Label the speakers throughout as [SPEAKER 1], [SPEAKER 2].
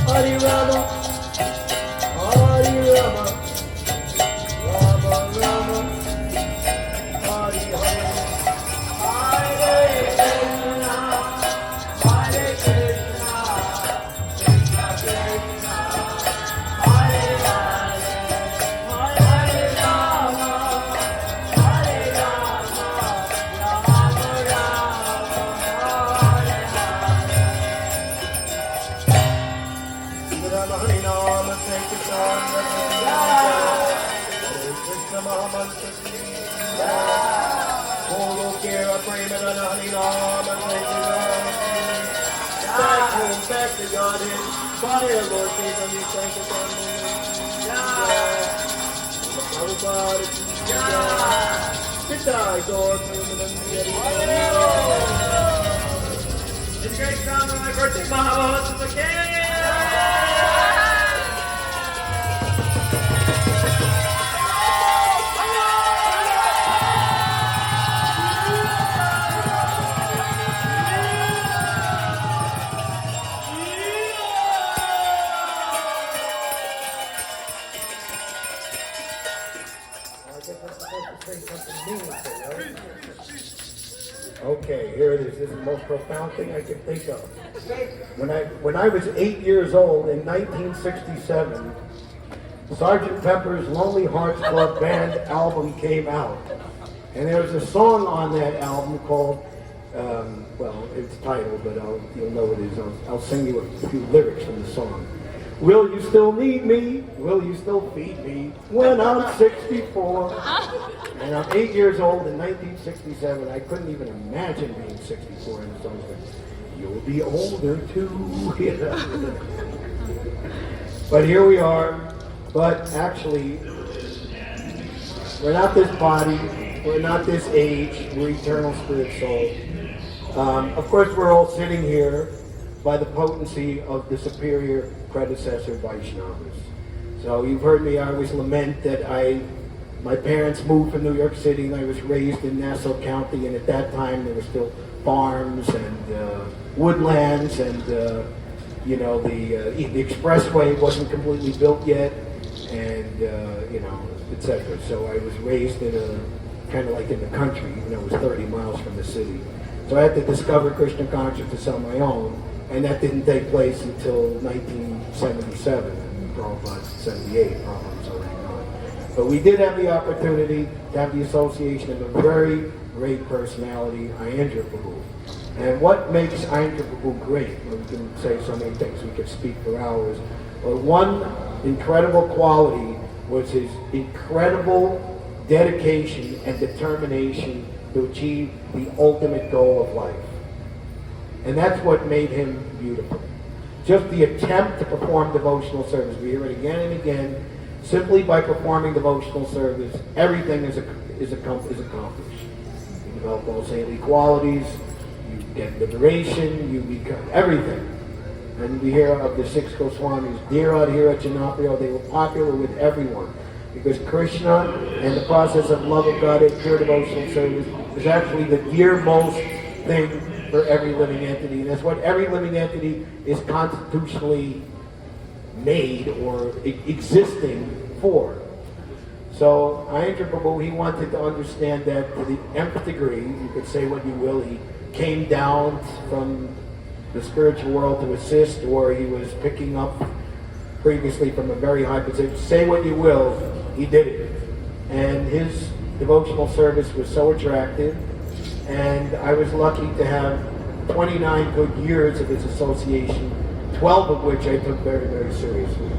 [SPEAKER 1] Hari Rama, Hari Rama, Rama Rama, Hari Hari. Hare Krishna, Hare Krishna, Krishna Krishna, Hare Hare, Hare Rama, Hare Rama, Rama Rama, Hare Hare. Rama harinam, Sankirtan, Hare Krishna Mahamantra. Bolo Kira Premana Harinam, Sankirtan. Back home, back to Godhead. Fire, Lord, take on you, Sankirtan. Prabhupada, good night, Lord. It's a great time on my birthday, Mahamohan, it's okay. Okay, here it is. This is the most profound thing I can think of. When I was 8 years old in 1967, Sgt. Pepper's Lonely Hearts Club Band album came out. And there was a song on that album called, well, it's titled, but you'll know what it is. I'll sing you a few lyrics from the song. Will you still need me? Will you still feed me when I'm 64? And I'm 8 years old in 1967. I couldn't even imagine being 64 in the song. You'll be older too. But here we are. But actually, we're not this body. We're not this age. We're eternal spirit soul. Of course, we're all sitting here by the potency of the superior predecessor Vaishnavas. So you've heard me, I always lament that my parents moved from New York City and I was raised in Nassau County, and at that time there were still farms and woodlands, and the expressway wasn't completely built yet, and etc. So I was raised in a kind of like in the country, even though it was 30 miles from the city. So I had to discover Krishna consciousness on my own, and that didn't take place until 1977, and Prabhupada 78, Prabhupada's already gone. But we did have the opportunity to have the association of a very great personality, Ayendra Prabhu. And what makes Ayendra Prabhu great? Well, we can say so many things, we could speak for hours. But one incredible quality was his incredible dedication and determination to achieve the ultimate goal of life. And that's what made him beautiful. Just the attempt to perform devotional service. We hear it again and again. Simply by performing devotional service, everything is accomplished. You develop all saintly qualities, you get liberation, you become everything. And we hear of the 6 Goswamis, Dhira, Dhira, Janapriya, they were popular with everyone. Because Krishna and the process of love of God and pure devotional service is actually the dearmost thing for every living entity. And that's what every living entity is constitutionally made or existing for. So Ayendra Prabhu, he wanted to understand that to the nth degree, you could say what you will, he came down from the spiritual world to assist, or he was picking up previously from a very high position. Say what you will, he did it. And his devotional service was so attractive, and I was lucky to have 29 good years of his association, 12 of which I took very, very seriously.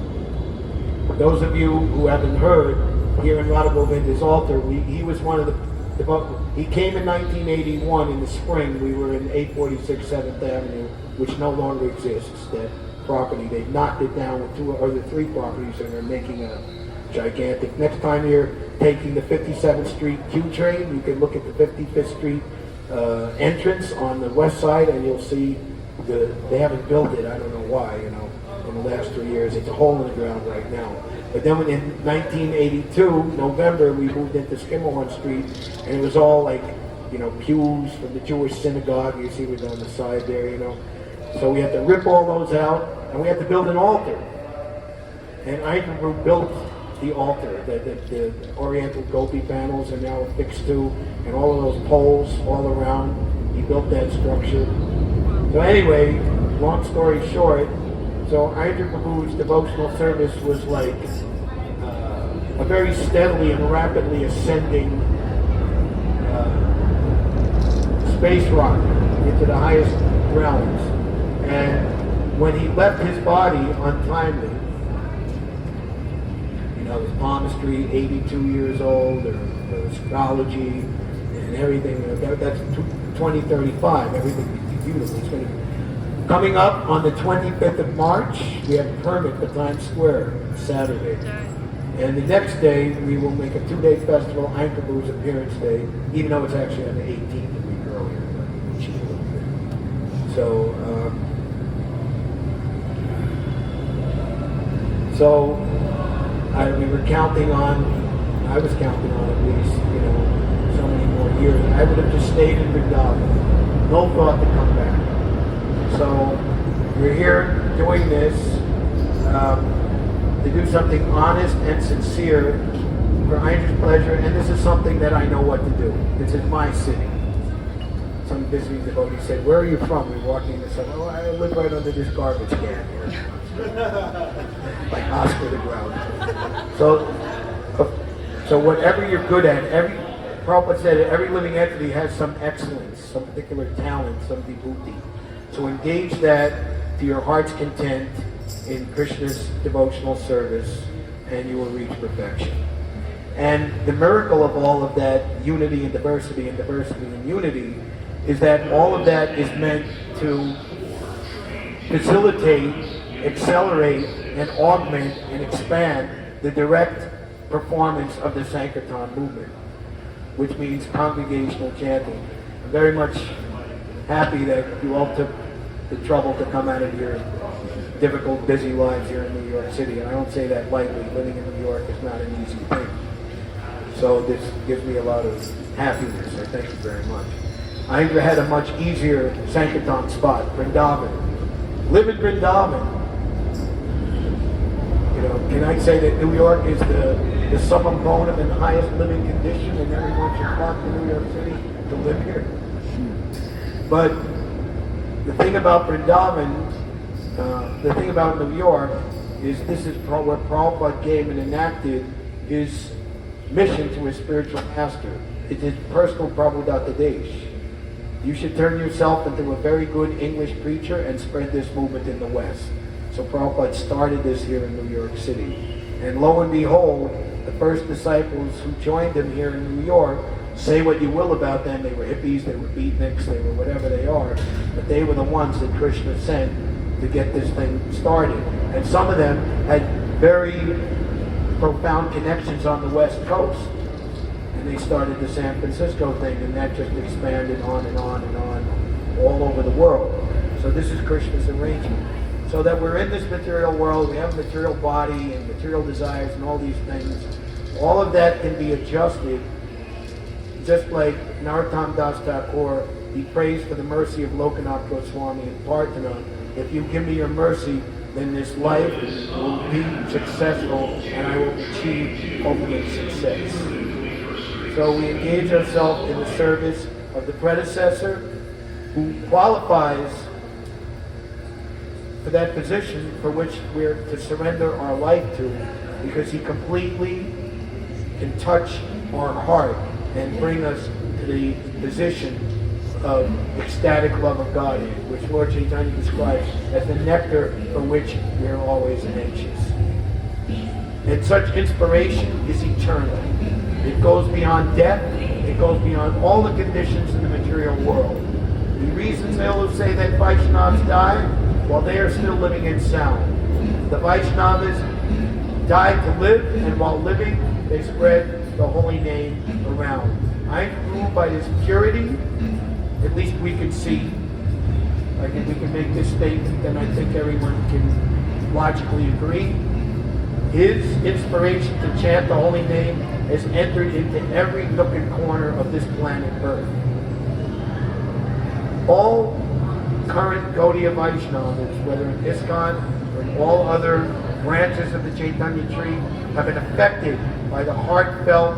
[SPEAKER 1] For those of you who haven't heard, here in Radha Govinda's altar, he was one of the he came in 1981 in the spring. We were in 846 7th Avenue, which no longer exists, that property. They knocked it down with 2 or 3 properties, and they're making a gigantic. Next time you're taking the 57th Street Q train, you can look at the 55th Street entrance on the west side, and you'll see they haven't built it. I don't know why, in the last 3 years. It's a hole in the ground right now. But then in 1982, November, we moved into Skimmerhorn Street, and it was all like, pews from the Jewish synagogue. You see it on the side there, So we had to rip all those out, and we had to build an altar. And Ayendra built the altar. The Oriental Gopi panels are now affixed to, and all of those poles all around. He built that structure. So anyway, long story short, so Ayendra Prabhu's devotional service was like a very steadily and rapidly ascending space rocket into the highest realms. And when he left his body untimely, his palmistry, 82 years old, or astrology, and everything, that's 2035, everything will be beautiful. It's going to be coming up on the 25th of March. We have a permit for Times Square, Saturday. And the next day, we will make a 2-day festival, Ayendra Prabhu's appearance day, even though it's actually on the 18th, a week earlier. So we were counting on, I was counting on at least, so many more years. I would have just stayed in Vrindavan. No thought to come back. So we're here doing this to do something honest and sincere for Ayendra's pleasure, and this is something that I know what to do. This is my city. Some busy devotee said, "Where are you from?" We were walking in the sun. "Oh, I live right under this garbage can here." Like Oscar the Grouch. So whatever you're good at, Prabhupada said every living entity has some excellence, some particular talent, some vibhuti. So engage that to your heart's content in Krishna's devotional service, and you will reach perfection. And the miracle of all of that unity and diversity and unity is that all of that is meant to facilitate, accelerate, and augment and expand the direct performance of the Sankirtan movement, which means congregational chanting. I'm very much happy that you all took the trouble to come out of your difficult, busy lives here in New York City. And I don't say that lightly. Living in New York is not an easy thing. So this gives me a lot of happiness. I thank you very much. Ayendra had a much easier Sankirtan spot, Vrindavan. Live in Vrindavan. Can I say that New York is the summum bonum and highest living condition, and everyone should flock to New York City to live here? But the thing about Vrindavan, the thing about New York, is this is where Prabhupada came and enacted his mission to his spiritual master. It's his personal Prabhu Dattadesh. You should turn yourself into a very good English preacher and spread this movement in the West. So Prabhupada started this here in New York City. And lo and behold, the first disciples who joined him here in New York, say what you will about them, they were hippies, they were beatniks, they were whatever they are, but they were the ones that Krishna sent to get this thing started. And some of them had very profound connections on the West Coast. And they started the San Francisco thing, and that just expanded on and on and on all over the world. So this is Krishna's arrangement. So that we're in this material world, we have a material body and material desires and all these things. All of that can be adjusted, just like Narottam Das Thakur he prays for the mercy of Lokanath Goswami and Partana. If you give me your mercy, then this life will be successful and I will achieve ultimate success. So we engage ourselves in the service of the predecessor who qualifies for that position for which we're to surrender our life to, because he completely can touch our heart and bring us to the position of ecstatic love of Godhead, which Lord Chaitanya describes as the nectar for which we are always anxious. And such inspiration is eternal. It goes beyond death. It goes beyond all the conditions in the material world. The reasons they will say that Vaishnavas die while they are still living in sound. The Vaishnavas died to live, and while living, they spread the holy name around. I am ruled by his purity. At least we can see. Like if we can make this statement, then I think everyone can logically agree. His inspiration to chant the holy name has entered into every nook and corner of this planet Earth. All current Gaudiya Vaishnavas, whether in ISKCON or in all other branches of the Chaitanya tree, have been affected by the heartfelt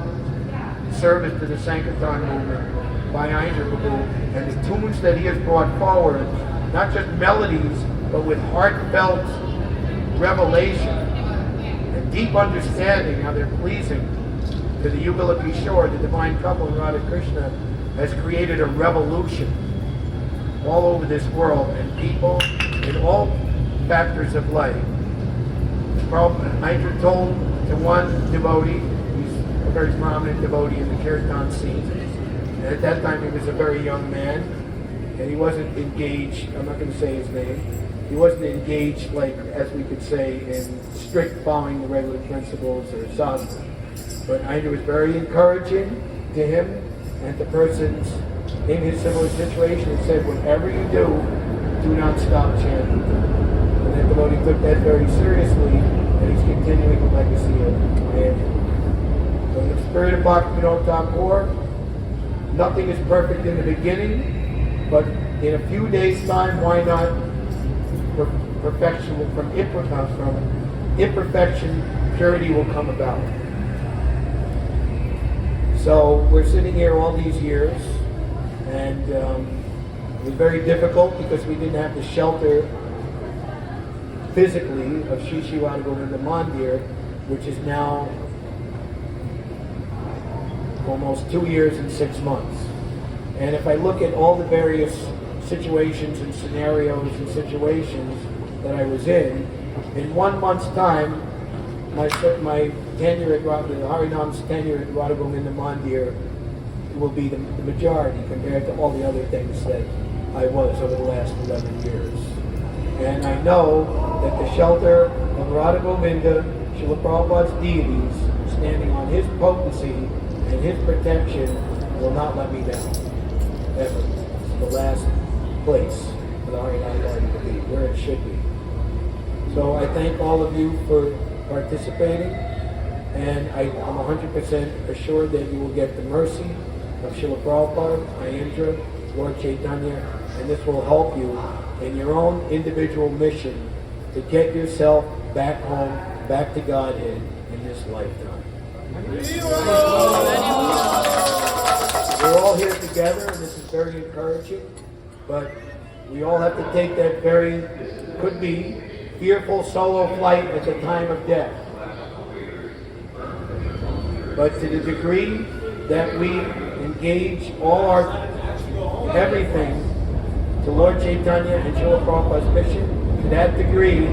[SPEAKER 1] service to the Sankirtan movement by Indra Prabhu, and the tunes that he has brought forward, not just melodies, but with heartfelt revelation and deep understanding how they're pleasing to the Yugala Kishore, the divine couple in Radha Krishna, has created a revolution all over this world, and people in all factors of life. Indra told to one devotee, he's a very prominent devotee in the Kirtan scene, and at that time he was a very young man, and he wasn't engaged, I'm not going to say his name, he wasn't engaged, like, as we could say, in strict following the regular principles or sadhana. But Indra was very encouraging to him and to persons in his similar situation, and said, whatever you do not stop chanting. And that devotee took that very seriously, and he's continuing the legacy of Indra. So in the spirit of Bhaktivinoda Thakur, nothing is perfect in the beginning, but in a few days' time, why not perfection from imperfection, purity will come about. So we're sitting here all these years, and it was very difficult because we didn't have the shelter physically of Shri Shri Radha Govinda Mandir, which is now almost 2 years and 6 months. And if I look at all the various situations and scenarios and situations that I was in 1 month's time, my tenure at the Harinam's tenure at Radha Govinda Mandir will be the majority compared to all the other things that I was over the last 11 years. And I know that the shelter of Radha Govinda, Srila Prabhupada's deities, standing on his potency and his protection, will not let me down, ever. It's the last place for the Harinam Garden to be, where it should be. So I thank all of you for participating, and I'm 100% assured that you will get the mercy of Srila Prabhupada, Indra, Lord Chaitanya, and this will help you in your own individual mission to get yourself back home, back to Godhead in this lifetime. We're all here together, and this is very encouraging, but we all have to take that very, could be, fearful solo flight at the time of death. But to the degree that we engage all our everything to Lord Chaitanya and Srila Prabhupada's mission, to that degree,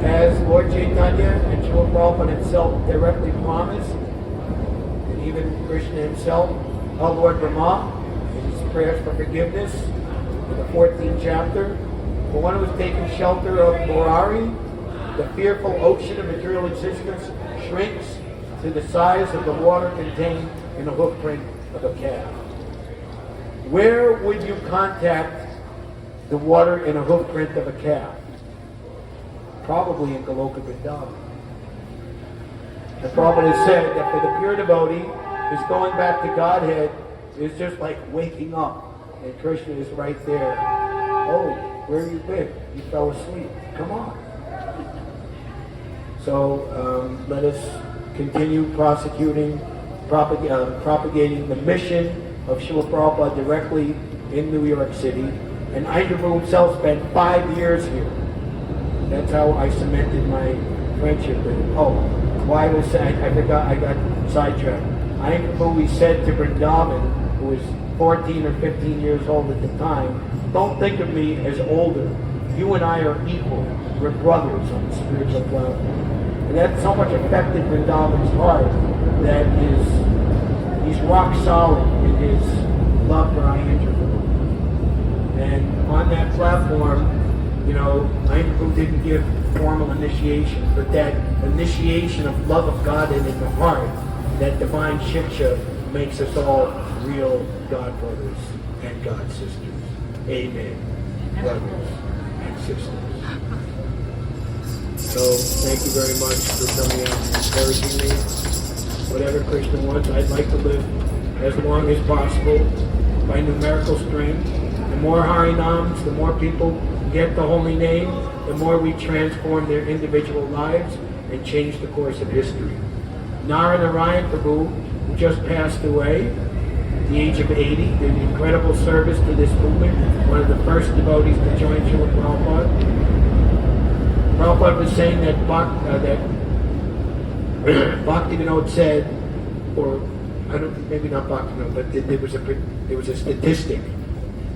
[SPEAKER 1] as Lord Chaitanya and Srila Prabhupada himself directly promised, and even Krishna himself, our Lord Rama, in his prayers for forgiveness, in the 14th chapter, for one who has taken shelter of Murari, the fearful ocean of material existence shrinks to the size of the water contained in the hoof print of a calf. Where would you contact the water in a hoof print of a calf? Probably in Goloka Vrindavan. The Prabhupada has said that for the pure devotee, his going back to Godhead is just like waking up And Krishna is right there. Oh, where have you been? You fell asleep. Come on. So let us continue propagating the mission of Srila Prabhupada directly in New York City. And Prabhu himself spent 5 years here. That's how I cemented my friendship with him. Oh, why was I forgot, I got sidetracked. Prabhu, he said to Vrindavan, who was 14 or 15 years old at the time, don't think of me as older. You and I are equal. We're brothers on the spiritual level. And that so much affected Vrindavan's heart that he's rock solid in his love for Prabhu. And on that platform, Prabhu didn't give formal initiation, but that initiation of love of God in the heart, that divine shiksha, makes us all real God brothers and God sisters. Amen. Brothers and sisters. So thank you very much for coming out and encouraging me. Whatever Krishna wants, I'd like to live as long as possible by numerical strength. The more harinams, the more people get the holy name, the more we transform their individual lives and change the course of history. Narayan Prabhu, who just passed away at the age of 80, did an incredible service to this movement, one of the first devotees to join Srila Prabhupada. Prabhupada was saying that Bhaktivinoda said, or maybe not Bhaktivinoda, but there was a statistic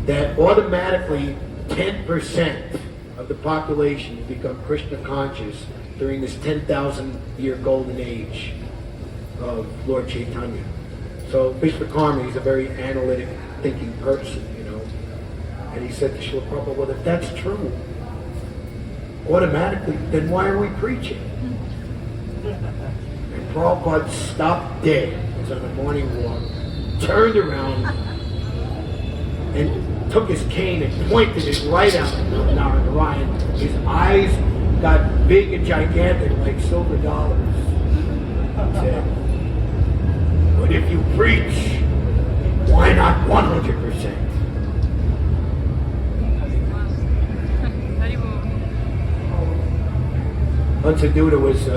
[SPEAKER 1] that automatically 10% of the population become Krishna conscious during this 10,000 year golden age of Lord Chaitanya. So Vishwakarma, he's a very analytic thinking person, and he said to Srila Prabhupada, well, if that's true, automatically, then why are we preaching? And Prabhupada stopped dead. He was on a morning walk, turned around, and took his cane and pointed it right out at Narayan. His eyes got big and gigantic like silver dollars. He said, but if you preach, why not 100%? Hansaduta was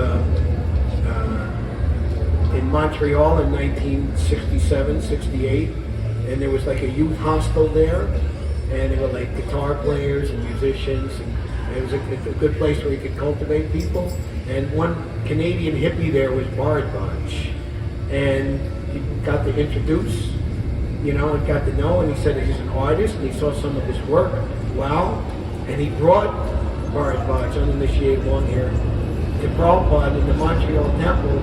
[SPEAKER 1] in Montreal in 1967-68, and there was like a youth hostel there, and there were like guitar players and musicians, and it was a good place where you could cultivate people. And one Canadian hippie there was Bharadwaj, and he got to introduce, and got to know, and he said he's an artist, and he saw some of his work. Wow. And he brought Bharadwaj, uninitiated long hair, to Prabhupada in the Montreal temple.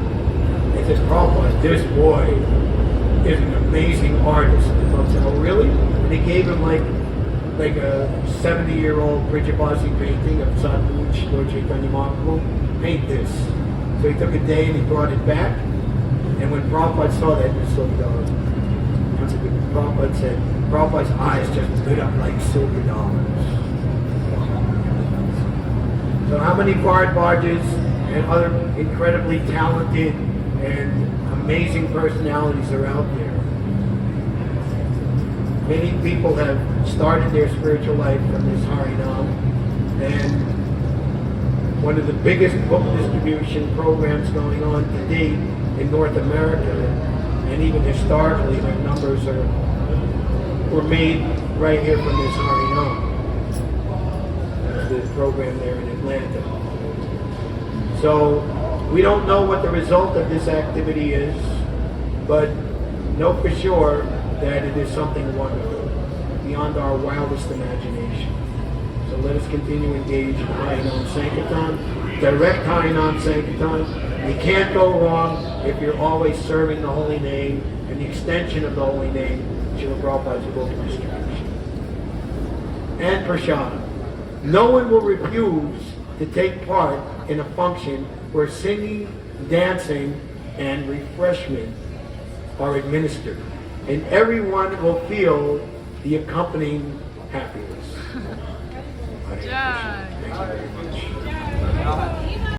[SPEAKER 1] He says, Prabhupada, this boy is an amazing artist. And Prabhupada said, oh really? And he gave him like a 70-year-old Brijabasi painting of Sadhuj, Lord Chaitanya Mahaprabhu. Paint this. So he took a day and he brought it back. And when Prabhupada saw that, Prabhupada said, Prabhupada's eyes just lit up like silver dollars. So how many Bharadwajas and other incredibly talented and amazing personalities are out there? Many people have started their spiritual life from this harinam, and one of the biggest book distribution programs going on to date in North America, and even historically, their numbers were made right here from this harinam. The program there in Atlanta. So we don't know what the result of this activity is, but know for sure that it is something wonderful, beyond our wildest imagination. So let us continue engaged in Harinam Sankirtan, direct Harinam Sankirtan. You can't go wrong if you're always serving the holy name and the extension of the holy name, Srila Prabhupada's book distribution. And Prashadam. No one will refuse to take part in a function where singing, dancing, and refreshment are administered, and everyone will feel the accompanying happiness.